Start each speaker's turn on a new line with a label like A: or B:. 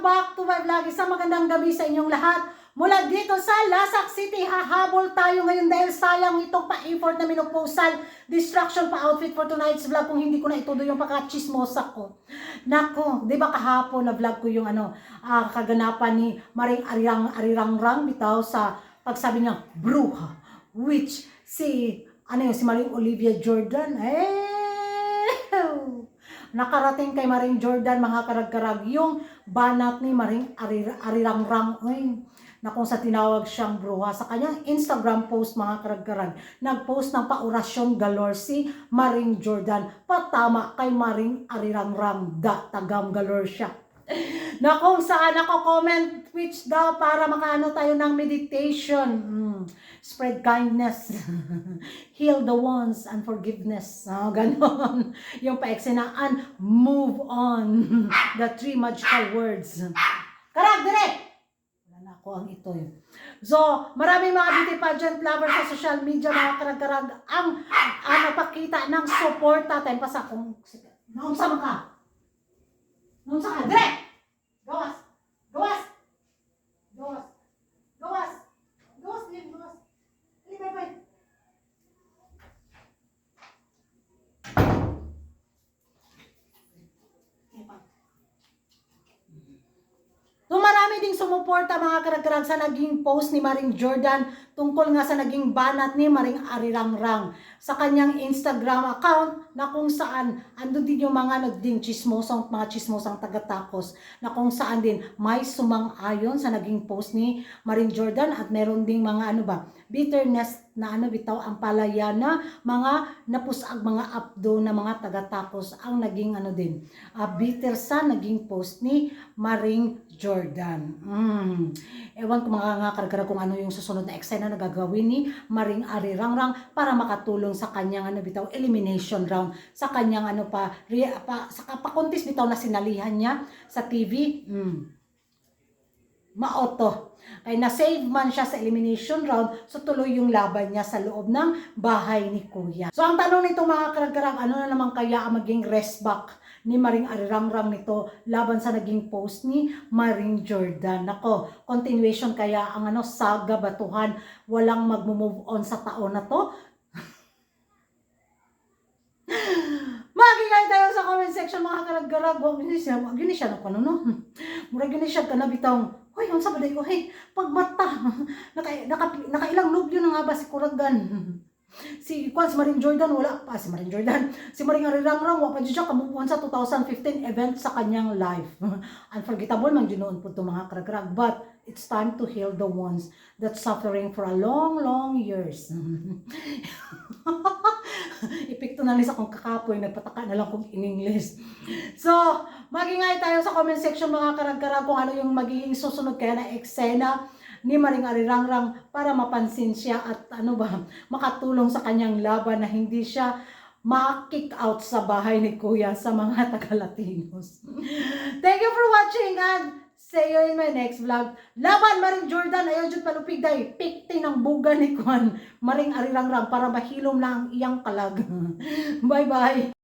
A: back to my vlog. Isang magandang gabi sa inyong lahat. Mula dito sa Lasak City, hahabol tayo ngayon dahil sayang itong pa-effort na minupusal. Distraction pa outfit for tonight's vlog kung hindi ko na itudo yung pagka-chismosa ko. Nako, di ba kahapon na vlog ko yung kaganapan ni Maring Arirangrang bitaw sa pagsabi niya, bruha, witch, si Maring Olivia Jordan. Nakarating kay Maring Jordan, mga karag-karag, yung banat ni Maring Arirangrang, na kung sa tinawag siyang bruha. Sa kanyang Instagram post, mga karag-karag, nagpost ng paorasyon galore si Maring Jordan, patama kay Maring Arirangrang, tagam galore siya. Na kung saan comment which daw para makaano tayo ng meditation. Spread kindness. Heal the wounds and forgiveness. Ganon. Yung paeksenaan, move on. The 3 magical words. Karag, direct! Wala na ako ang ito. So, maraming mga beauty pageant lovers sa social media, mga karag-karag, ang napakita ng suporta. Tayo pa sa kung naumsama ka. Naumsama ka, direct! Gawas! Gawas! Gawas! Gawas! Gawas! Gawas! Bye-bye! So, marami ding sumuporta, mga karag-karag, sa naging post ni Maring Jordan tungkol nga sa naging banat ni Maring Arirangrang sa kanyang Instagram account, na kung saan ando din yung mga nagding chismosang taga-takos, na kung saan din may sumang-ayon sa naging post ni Maring Jordan, at meron ding mga bitterness na bitaw ang palaya na mga napusag, mga abdo na mga taga-takos ang naging bitter sa naging post ni Maring Jordan. Ewan ko mga karagara kung ano yung susunod na eksena na gagawin ni Maring Arirangrang para makatulong sa kanyang bitaw elimination round, sa kanyang sa pakuntis bitaw na sinalihan niya sa TV. Maoto. Kaya na-save man siya sa elimination round, so tuloy yung laban niya sa loob ng bahay ni Kuya. So ang tanong nito, mga karag-karag, ano na naman kaya ang maging rest back ni Maring Arirangrang nito laban sa naging post ni Maring Jordan? Nako, continuation kaya ang saga batuhan, walang mag-move on sa taon na to? Magigay tayo sa comment section, mga karag-karag. Wag yun siya na panuno. Murag yun siya ka na bitang, hoy, ang sabaday ko, hey, pagmata. Nakailang lubyo na nga ba si Kuragan? Si Maring Jordan, wala pa. Si Maring Jordan, si Maring Arirangrang, wala pa dyan siya kamupuan sa 2015 event sa kanyang life. Unforgettable man ginoon po ito, mga karag-karag. But it's time to heal the ones that's suffering for a long, long years. Epekto na lisa kung kakapoy, nagpataka na lang kung in English. So, magingay tayo sa comment section, mga karag-karag, kung ano yung magiging susunod kaya na eksena ni Maring Arirangrang para mapansin siya at makatulong sa kanyang laban na hindi siya ma-kick out sa bahay ni Kuya sa mga taga-Latinos. Thank you for watching and see you in my next vlog. Laban Maring Jordan, ayaw dyan palupig dahi, pikti ng buga ni Maring Arirangrang para mahilom na ang iyang kalag. Bye-bye!